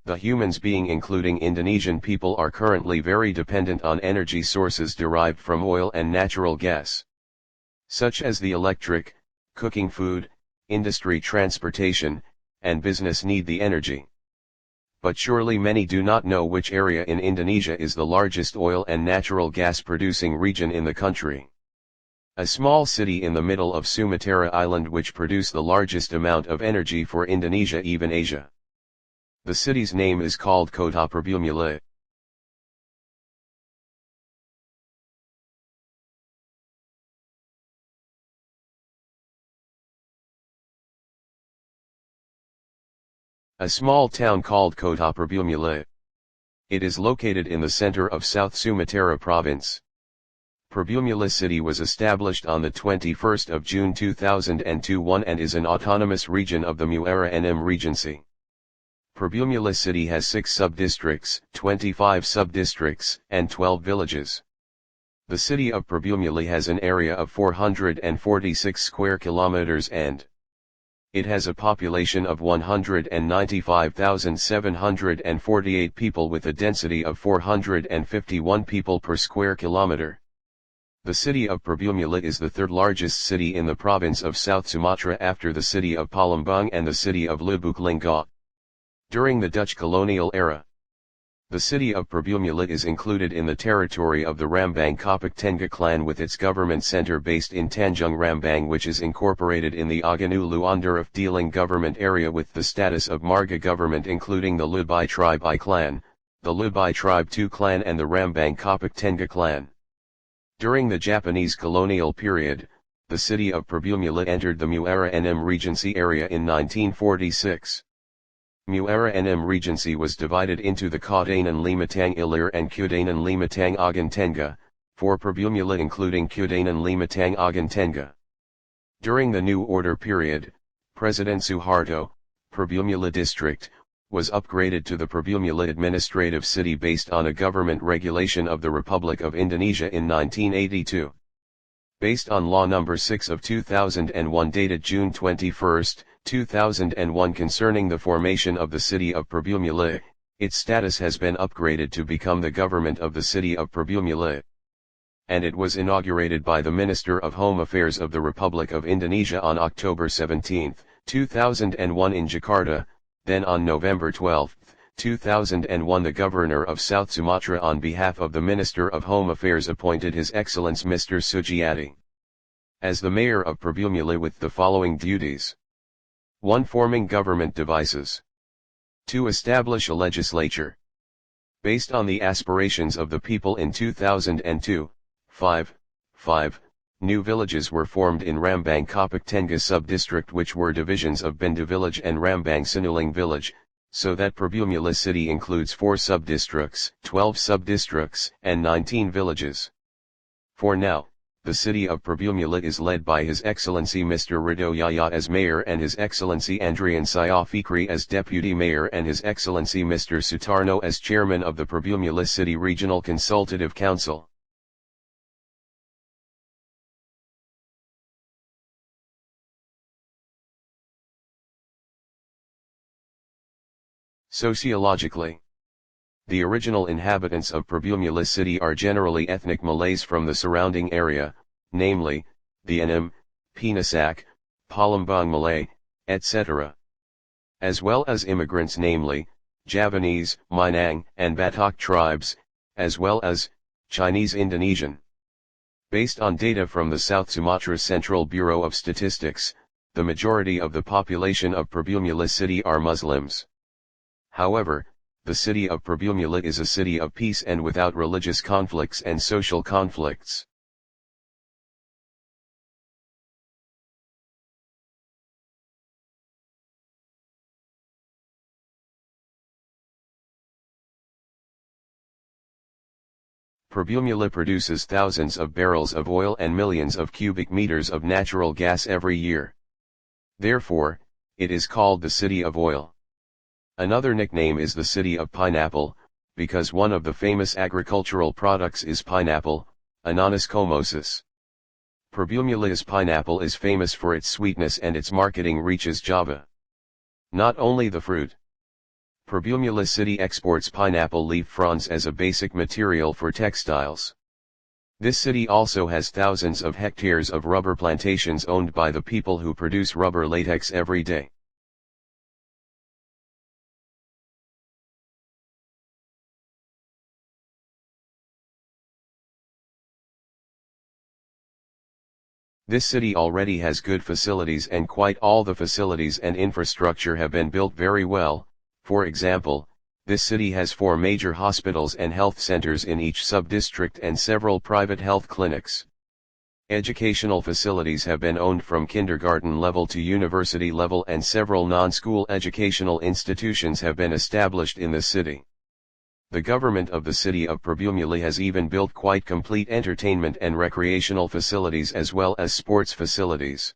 The humans being including Indonesian people are currently very dependent on energy sources derived from oil and natural gas, such as the electric, cooking food, industry, transportation, and business need the energy. But surely many do not know which area in Indonesia is the largest oil and natural gas producing region in the country. A small city in the middle of Sumatra Island which produce the largest amount of energy for Indonesia, even Asia. The city's name is called Kota Prabumulih. A small town called Kota Prabumulih. It is located in the center of South Sumatra province. Prabumulih city was established on the 21st of June 2002 and is an autonomous region of the Muara Enim Regency. Prabumulih city has 6 sub-districts, 25 sub-districts, and 12 villages. The city of Prabumulih has an area of 446 square kilometers and it has a population of 195,748 people with a density of 451 people per square kilometer. The city of Prabumulih is the third largest city in the province of South Sumatra after the city of Palembang and the city of Lubuk Linggau. During the Dutch colonial era, the city of Prabumulih is included in the territory of the Rambang Kapak Tengah clan with its government center based in Tanjung Rambang, which is incorporated in the Aganu Luandar Dealing government area with the status of Marga government, including the Lubai tribe I clan, the Lubai tribe II clan and the Rambang Kapak Tengah clan. During the Japanese colonial period, the city of Prabumulih entered the Muara Enim Regency area in 1946. Muara Enim Regency was divided into the Kudanan Limatang Ilir and Kudanan Limatang Agan Tengah, for Prabumulih including Kudanan Limatang Agan Tengah. During the New Order period, President Suharto, Prabumulih district, was upgraded to the Prabumulih administrative city based on a government regulation of the Republic of Indonesia in 1982. Based on Law No. 6 of 2001 dated June 21, 2001 concerning the formation of the city of Prabumulih, its status has been upgraded to become the government of the city of Prabumulih. And it was inaugurated by the Minister of Home Affairs of the Republic of Indonesia on October 17, 2001 in Jakarta. Then on November 12, 2001 the Governor of South Sumatra on behalf of the Minister of Home Affairs appointed His Excellency Mr. Sujiati as the Mayor of Prabumulih with the following duties. 1. Forming government devices. 2. Establish a legislature. Based on the aspirations of the people in 2002, 5. New villages were formed in Rambang Kapak Tengah sub-district which were divisions of Benda village and Rambang Sinuling village, so that Prabumulih city includes 4 sub-districts, 12 sub-districts, and 19 villages. For now, the city of Prabumulih is led by His Excellency Mr. Rido Yaya as mayor and His Excellency Andrian Syah Fikri as deputy mayor and His Excellency Mr. Sutarno as chairman of the Prabumulih City Regional Consultative Council. Sociologically, the original inhabitants of Prabumulih city are generally ethnic Malays from the surrounding area, namely, the Enim, Pinasak, Palembang Malay, etc. As well as immigrants namely, Javanese, Minang and Batak tribes, as well as, Chinese Indonesian. Based on data from the South Sumatra Central Bureau of Statistics, the majority of the population of Prabumulih city are Muslims. However, the city of Prabumulih is a city of peace and without religious conflicts and social conflicts. Prabumulih produces thousands of barrels of oil and millions of cubic meters of natural gas every year. Therefore, it is called the City of Oil. Another nickname is the City of Pineapple, because one of the famous agricultural products is pineapple, Ananas comosus. Prabumulih's pineapple is famous for its sweetness and its marketing reaches Java. Not only the fruit. Prabumulih city exports pineapple leaf fronds as a basic material for textiles. This city also has thousands of hectares of rubber plantations owned by the people who produce rubber latex every day. This city already has good facilities and quite all the facilities and infrastructure have been built very well. For example, this city has 4 major hospitals and health centers in each sub-district and several private health clinics. Educational facilities have been owned from kindergarten level to university level and several non-school educational institutions have been established in the city. The government of the city of Prabumulih has even built quite complete entertainment and recreational facilities as well as sports facilities.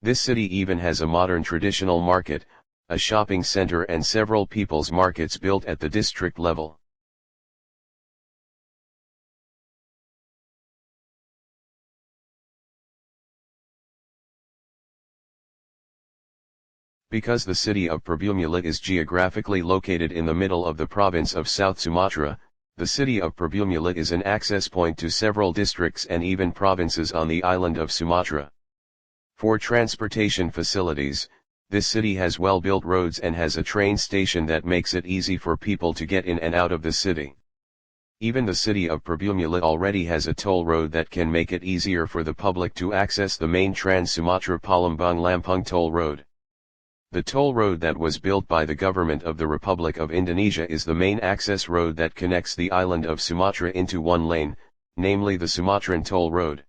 This city even has a modern traditional market, a shopping center and several people's markets built at the district level. Because the city of Prabumulih is geographically located in the middle of the province of South Sumatra, the city of Prabumulih is an access point to several districts and even provinces on the island of Sumatra. For transportation facilities, this city has well-built roads and has a train station that makes it easy for people to get in and out of the city. Even the city of Prabumulih already has a toll road that can make it easier for the public to access the main Trans-Sumatra Palembang-Lampung toll road. The toll road that was built by the government of the Republic of Indonesia is the main access road that connects the island of Sumatra into one lane, namely the Sumatran Toll Road.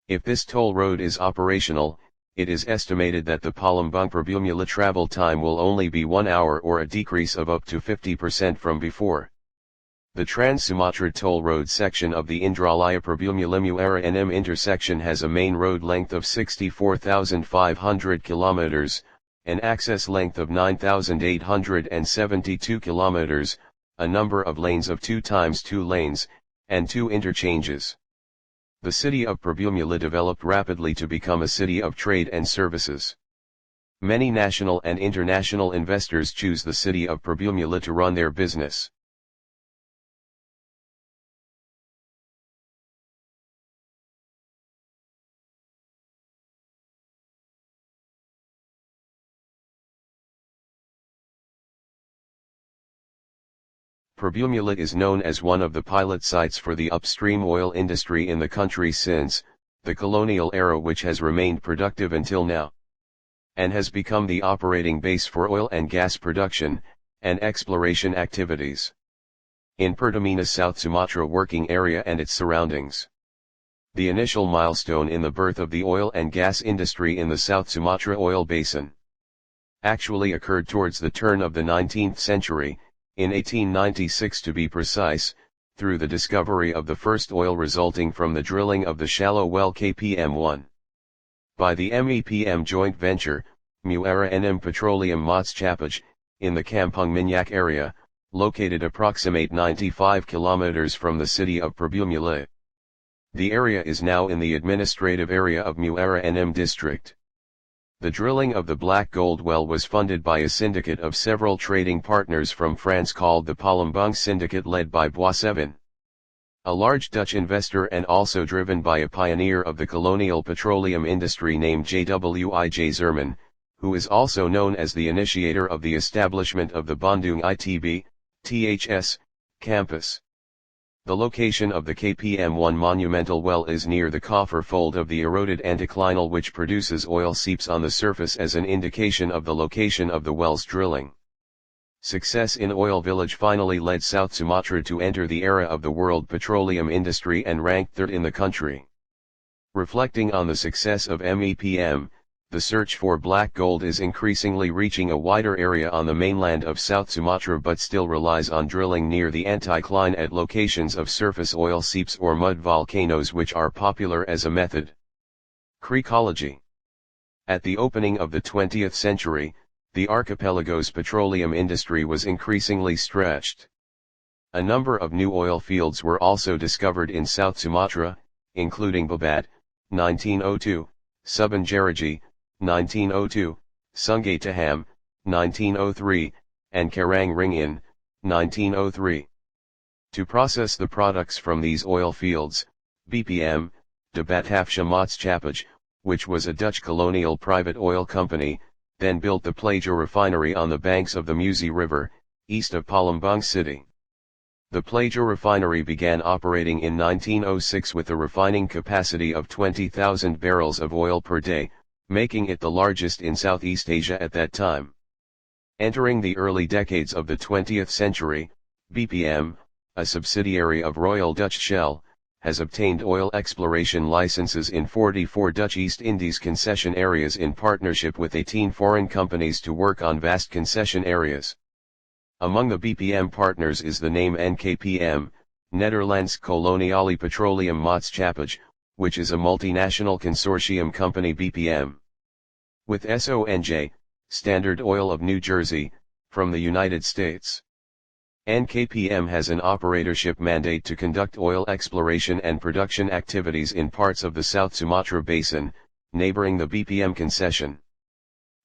If this toll road is operational, it is estimated that the Palembang-Prabumulih travel time will only be 1 hour or a decrease of up to 50% from before. The Trans-Sumatra Toll Road section of the Indralaya-Prabumulih Muara intersection has a main road length of 64,500 kilometers, an access length of 9,872 kilometers, a number of lanes of 2 times 2 lanes, and 2 interchanges. The city of Prabumulih developed rapidly to become a city of trade and services. Many national and international investors choose the city of Prabumulih to run their business. Prabumulih is known as one of the pilot sites for the upstream oil industry in the country since the colonial era, which has remained productive until now, and has become the operating base for oil and gas production and exploration activities in Pertamina South Sumatra working area and its surroundings. The initial milestone in the birth of the oil and gas industry in the South Sumatra oil basin actually occurred towards the turn of the 19th century, in 1896 to be precise, through the discovery of the first oil resulting from the drilling of the shallow well KPM-1. By the MEPM joint venture, Muara Enem Petroleum Mots Chapaj, in the Kampung Minyak area, located approximate 95 kilometers from the city of Prabumulih. The area is now in the administrative area of Muara Enem district. The drilling of the black gold well was funded by a syndicate of several trading partners from France called the Palembang Syndicate led by Boisseven, a large Dutch investor, and also driven by a pioneer of the colonial petroleum industry named J.W.I.J. Zerman, who is also known as the initiator of the establishment of the Bandung ITB, THS, campus. The location of the KPM-1 monumental well is near the coffer fold of the eroded anticlinal, which produces oil seeps on the surface as an indication of the location of the well's drilling. Success in Oil Village finally led South Sumatra to enter the era of the world petroleum industry and ranked 3rd in the country. Reflecting on the success of MEPM, the search for black gold is increasingly reaching a wider area on the mainland of South Sumatra, but still relies on drilling near the anticline at locations of surface oil seeps or mud volcanoes, which are popular as a method. Crecology. At the opening of the 20th century, the archipelago's petroleum industry was increasingly stretched. A number of new oil fields were also discovered in South Sumatra, including Babat, 1902, Subanjaraji, 1902, Sungai Taham, 1903, and Karang Ringin, 1903. To process the products from these oil fields, BPM, de Batavia Maatschappij, which was a Dutch colonial private oil company, then built the Plajo refinery on the banks of the Musi River, east of Palembang city. The Plajo refinery began operating in 1906 with a refining capacity of 20,000 barrels of oil per day, making it the largest in Southeast Asia at that time. Entering the early decades of the 20th century, BPM, a subsidiary of Royal Dutch Shell, has obtained oil exploration licenses in 44 Dutch East Indies concession areas in partnership with 18 foreign companies to work on vast concession areas. Among the BPM partners is the name NKPM, Nederlands Koloniale Petroleum Maatschappij, which is a multinational consortium company BPM. With SONJ, Standard Oil of New Jersey, from the United States. NKPM has an operatorship mandate to conduct oil exploration and production activities in parts of the South Sumatra Basin, neighboring the BPM concession.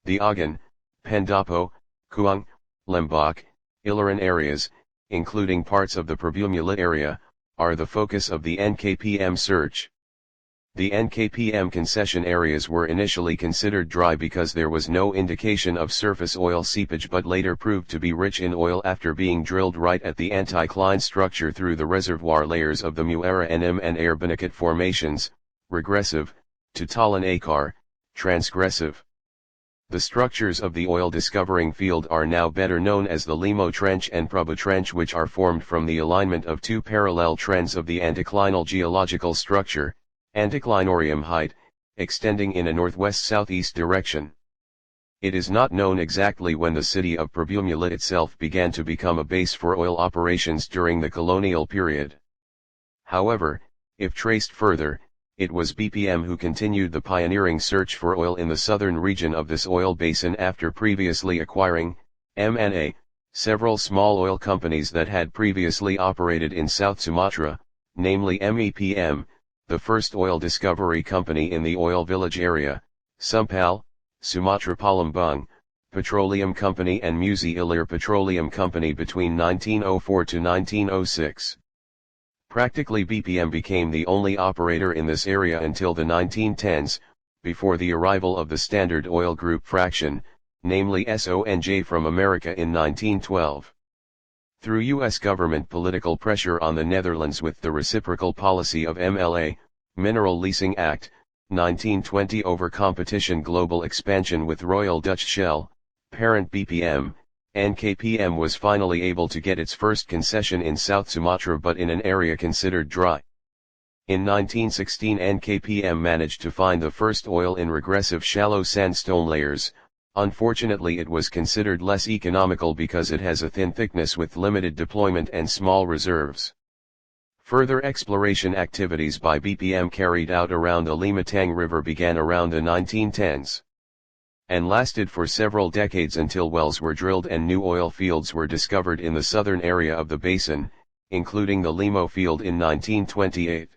The Agan, Pendapo, Kuang, Lembak, Ilaran areas, including parts of the Prabumulih area, are the focus of the NKPM search. The NKPM concession areas were initially considered dry because there was no indication of surface oil seepage, but later proved to be rich in oil after being drilled right at the anticline structure through the reservoir layers of the Muara Enim and Airbenakat formations, regressive, to Talan Akar, transgressive. The structures of the oil discovering field are now better known as the Limo Trench and Prabu Trench, which are formed from the alignment of two parallel trends of the anticlinal geological structure, anticlinorium height, extending in a northwest-southeast direction. It is not known exactly when the city of Prabumulih itself began to become a base for oil operations during the colonial period. However, if traced further, it was BPM who continued the pioneering search for oil in the southern region of this oil basin after previously acquiring, M&A, several small oil companies that had previously operated in South Sumatra, namely MEPM, the first oil discovery company in the oil village area, Sumpal, Sumatra Palembang, Petroleum Company and Musi Ilir Petroleum Company between 1904 to 1906. Practically BPM became the only operator in this area until the 1910s, before the arrival of the Standard Oil Group fraction, namely SONJ from America in 1912. Through U.S. government political pressure on the Netherlands with the reciprocal policy of MLA, Mineral Leasing Act, 1920 over competition global expansion with Royal Dutch Shell, parent BPM, NKPM was finally able to get its first concession in South Sumatra, but in an area considered dry. In 1916 NKPM managed to find the first oil in regressive shallow sandstone layers. Unfortunately, it was considered less economical because it has a thin thickness with limited deployment and small reserves. Further exploration activities by BPM carried out around the Limatang River began around the 1910s. And lasted for several decades until wells were drilled and new oil fields were discovered in the southern area of the basin, including the Limo field in 1928.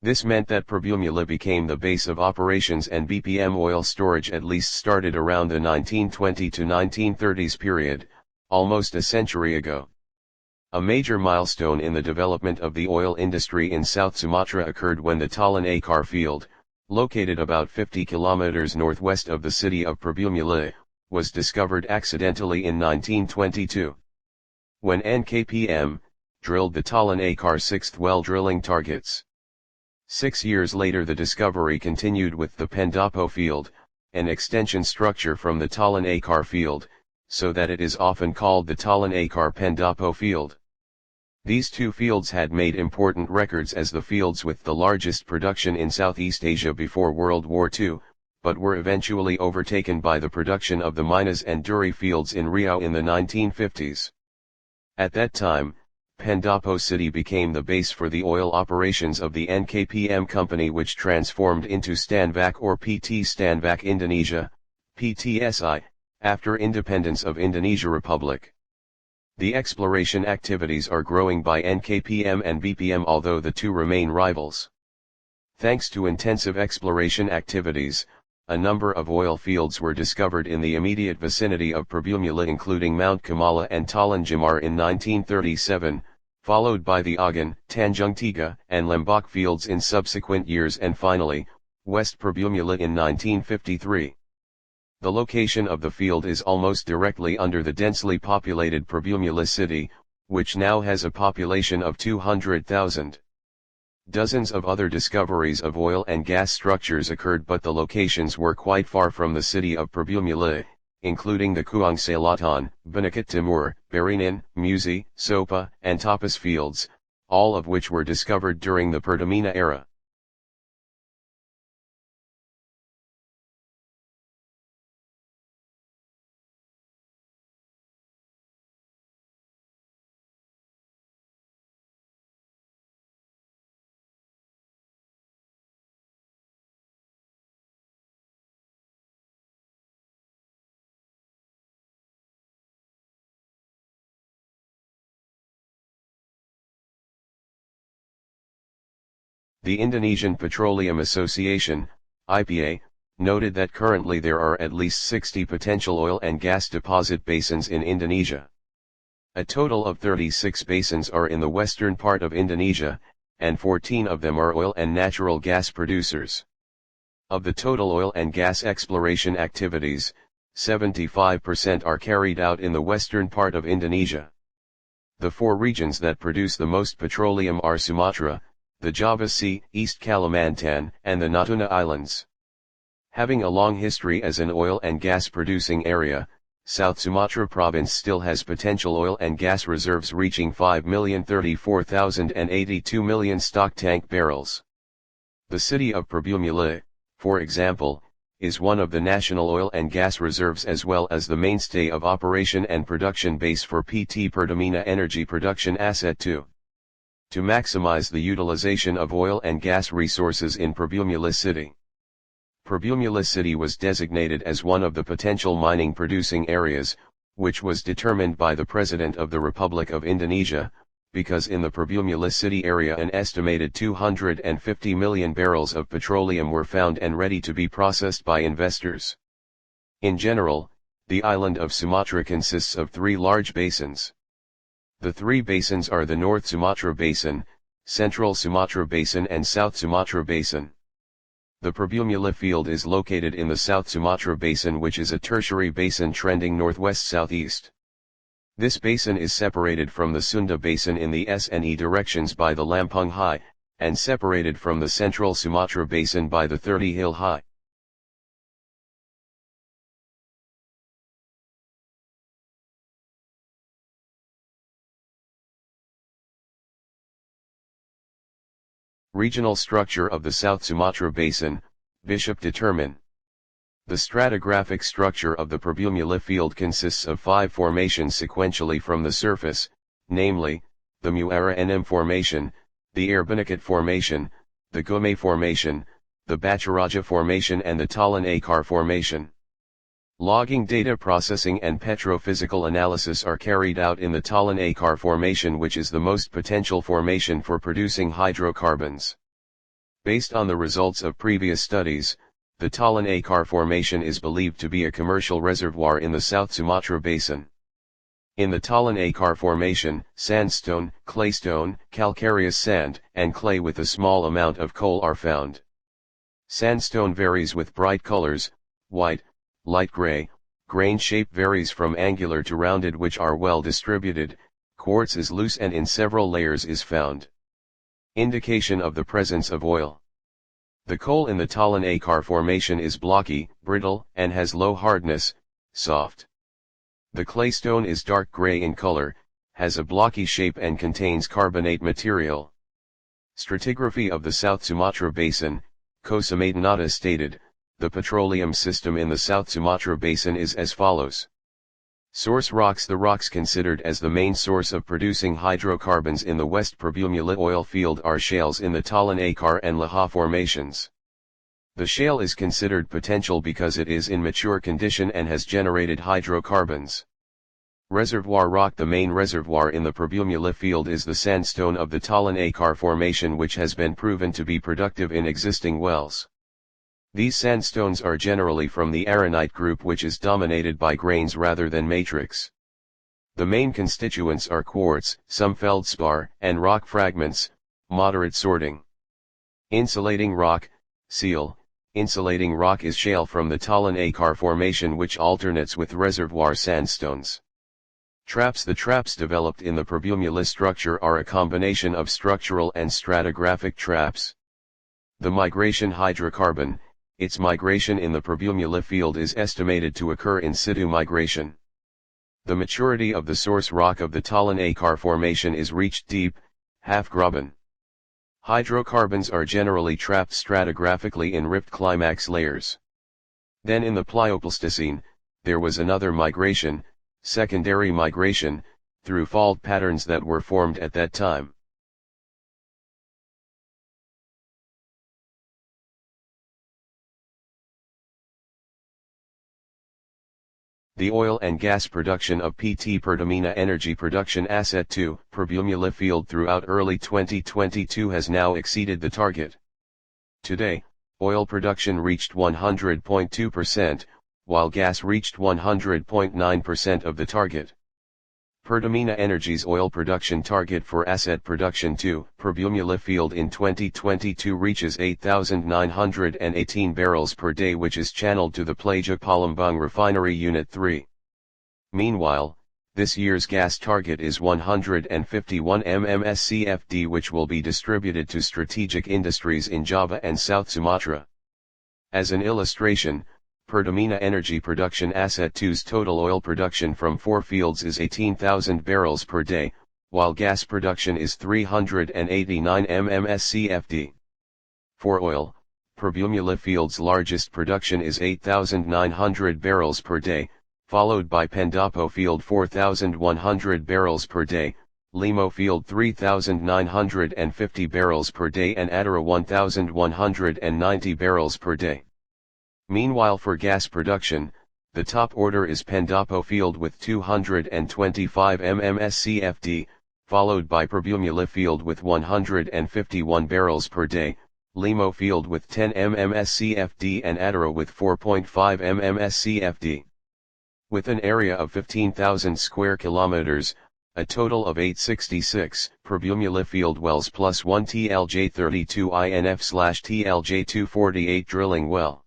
This meant that Prabumulih became the base of operations, and BPM oil storage at least started around the 1920 to 1930s period, almost a century ago. A major milestone in the development of the oil industry in South Sumatra occurred when the Talan Akar field, located about 50 kilometers northwest of the city of Prabumulih, was discovered accidentally in 1922. When NKPM drilled the Talan Akar sixth well drilling targets. 6 years later the discovery continued with the Pendapo field, an extension structure from the Talan Akar field, so that it is often called the Talan Akar Pendapo field. These two fields had made important records as the fields with the largest production in Southeast Asia before World War II, but were eventually overtaken by the production of the Minas and Duri fields in Riau in the 1950s. At that time, Pendapo City became the base for the oil operations of the NKPM company, which transformed into Stanvac or PT Stanvac Indonesia, PTSI, after independence of Indonesia Republic. The exploration activities are growing by NKPM and BPM, although the two remain rivals. Thanks to intensive exploration activities, a number of oil fields were discovered in the immediate vicinity of Prabumulih, including Mount Kamala and Talan Jamar in 1937, followed by the Agan, Tanjung Tiga, and Lembok fields in subsequent years, and finally, West Prabumulih in 1953. The location of the field is almost directly under the densely populated Prabumulih city, which now has a population of 200,000. Dozens of other discoveries of oil and gas structures occurred, but the locations were quite far from the city of Prabumulih, including the Kuang Selatan, Banakat Timur, Barinin, Musi, Sopa, and Tapas fields, all of which were discovered during the Pertamina era. The Indonesian Petroleum Association, IPA, noted that currently there are at least 60 potential oil and gas deposit basins in Indonesia. A total of 36 basins are in the western part of Indonesia, and 14 of them are oil and natural gas producers. Of the total oil and gas exploration activities, 75% are carried out in the western part of Indonesia. The four regions that produce the most petroleum are Sumatra, the Java Sea, East Kalimantan, and the Natuna Islands. Having a long history as an oil and gas producing area, South Sumatra province still has potential oil and gas reserves reaching 5,034,000 and 82 million stock tank barrels. The city of Prabumulih, for example, is one of the national oil and gas reserves as well as the mainstay of operation and production base for PT Pertamina Energy Production Asset 2. To maximize the utilization of oil and gas resources in Prabumulih city. Prabumulih city was designated as one of the potential mining producing areas, which was determined by the President of the Republic of Indonesia, because in the Prabumulih city area an estimated 250 million barrels of petroleum were found and ready to be processed by investors. In general, the island of Sumatra consists of three large basins. The three basins are the North Sumatra Basin, Central Sumatra Basin and South Sumatra Basin. The Prabumulih field is located in the South Sumatra Basin, which is a tertiary basin trending northwest-southeast. This basin is separated from the Sunda Basin in the S and E directions by the Lampung High, and separated from the Central Sumatra Basin by the 30 Hill High. Regional structure of the South Sumatra Basin, Bishop determine. The stratigraphic structure of the Prabumulih field consists of 5 formations sequentially from the surface, namely, the Muara Enim Formation, the Erbanakat Formation, the Gume Formation, the Bacharaja Formation and the Talan Akar Formation. Logging, data processing and petrophysical analysis are carried out in the Talan Akar Formation, which is the most potential formation for producing hydrocarbons. Based on the results of previous studies, the Talan Akar Formation is believed to be a commercial reservoir in the South Sumatra Basin. In the Talan Akar Formation, sandstone, claystone, calcareous sand, and clay with a small amount of coal are found. Sandstone varies with bright colors, white, light gray, grain shape varies from angular to rounded, which are well distributed. Quartz is loose and in several layers is found. Indication of the presence of oil. The coal in the Talan Akar Formation is blocky, brittle, and has low hardness, soft. The claystone is dark gray in color, has a blocky shape and contains carbonate material. Stratigraphy of the South Sumatra Basin, Kosamaitanata stated, the petroleum system in the South Sumatra Basin is as follows. Source rocks. The rocks considered as the main source of producing hydrocarbons in the West Prabumulih oil field are shales in the Talan Akar and Laha formations. The shale is considered potential because it is in mature condition and has generated hydrocarbons. Reservoir rock. The main reservoir in the Prabumulih field is the sandstone of the Talan Akar Formation, which has been proven to be productive in existing wells. These sandstones are generally from the arenite group, which is dominated by grains rather than matrix. The main constituents are quartz, some feldspar, and rock fragments, moderate sorting. Insulating rock, seal. Insulating rock is shale from the Talan Akar Formation, which alternates with reservoir sandstones. Traps. The traps developed in the Prabumulih structure are a combination of structural and stratigraphic traps. The migration hydrocarbon. Its migration in the Prabumulih field is estimated to occur in situ migration. The maturity of the source rock of the Talan Akar Formation is reached deep, half-graben. Hydrocarbons are generally trapped stratigraphically in rift climax layers. Then in the Pliopleistocene, there was another migration, secondary migration, through fault patterns that were formed at that time. The oil and gas production of PT Pertamina Energy Production Asset 2, Prabumulih field throughout early 2022 has now exceeded the target. Today, oil production reached 100.2%, while gas reached 100.9% of the target. Pertamina Energy's oil production target for Asset Production 2, Prabumulih field in 2022 reaches 8,918 barrels per day, which is channeled to the Plaja Palembang Refinery Unit 3. Meanwhile, this year's gas target is 151 mmscfd, which will be distributed to strategic industries in Java and South Sumatra. As an illustration, Pertamina Energy Production Asset 2's total oil production from 4 fields is 18,000 barrels per day, while gas production is 389 mmscfd. For oil, Prabumulih field's largest production is 8,900 barrels per day, followed by Pendapo field 4,100 barrels per day, Limo field 3,950 barrels per day, and Adara 1,190 barrels per day. Meanwhile, for gas production, the top order is Pendapo field with 225 mmscfd, followed by Prabumulih field with 151 barrels per day, Limo field with 10 mmscfd, and Adara with 4.5 mmscfd. With an area of 15,000 square kilometers, a total of 866 Prabumulih field wells plus 1 TLJ32 INF/TLJ248 drilling well.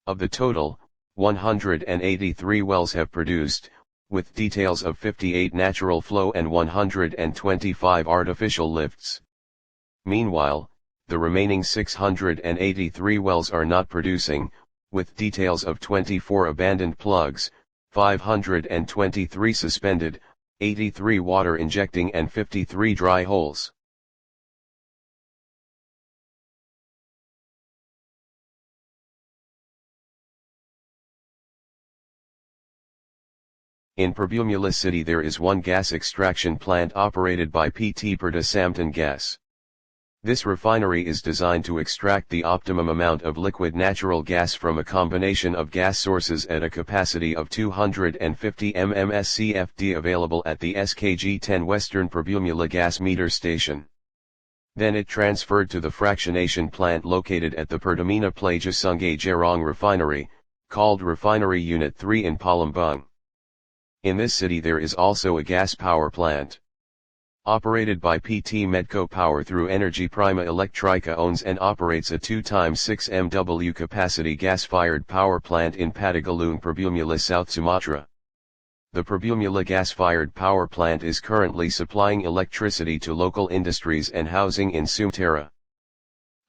Of the total, 183 wells have produced, with details of 58 natural flow and 125 artificial lifts. Meanwhile, the remaining 683 wells are not producing, with details of 24 abandoned plugs, 523 suspended, 83 water injecting, and 53 dry holes. In Prabumulih city there is one gas extraction plant operated by PT Perta Samtan Gas. This refinery is designed to extract the optimum amount of liquid natural gas from a combination of gas sources at a capacity of 250 mmscfd available at the SKG-10 Western Prabumulih gas meter station. Then it transferred to the fractionation plant located at the Pertamina Plaja Sungai Jarong refinery, called Refinery Unit 3 in Palembang. In this city there is also a gas power plant. Operated by PT Medco Power through Energy Prima Electrica, owns and operates a 2x6 MW capacity gas-fired power plant in Patagalung, Prabumulih, South Sumatra. The Prabumulih gas-fired power plant is currently supplying electricity to local industries and housing in Sumatra.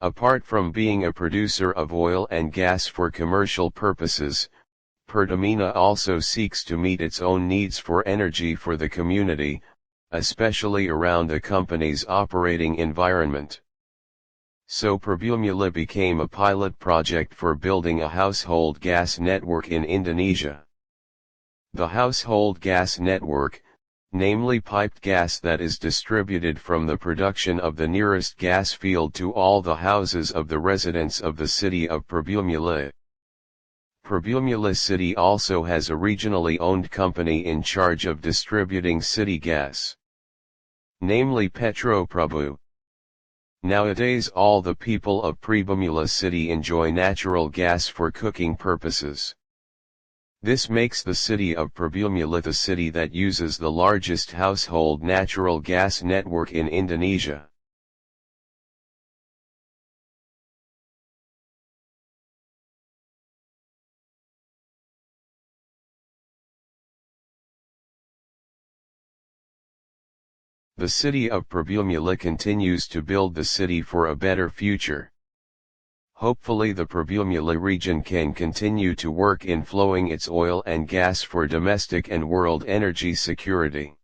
Apart from being a producer of oil and gas for commercial purposes, Pertamina also seeks to meet its own needs for energy for the community, especially around the company's operating environment. So Prabumulih became a pilot project for building a household gas network in Indonesia. The household gas network, namely piped gas that is distributed from the production of the nearest gas field to all the houses of the residents of the city of Prabumulih. Prabumulih city also has a regionally owned company in charge of distributing city gas, namely Prabhu. Nowadays all the people of Prabumulih city enjoy natural gas for cooking purposes. This makes the city of Prabumulih the city that uses the largest household natural gas network in Indonesia. The city of Prabumulih continues to build the city for a better future. Hopefully the Prabumulih region can continue to work in flowing its oil and gas for domestic and world energy security.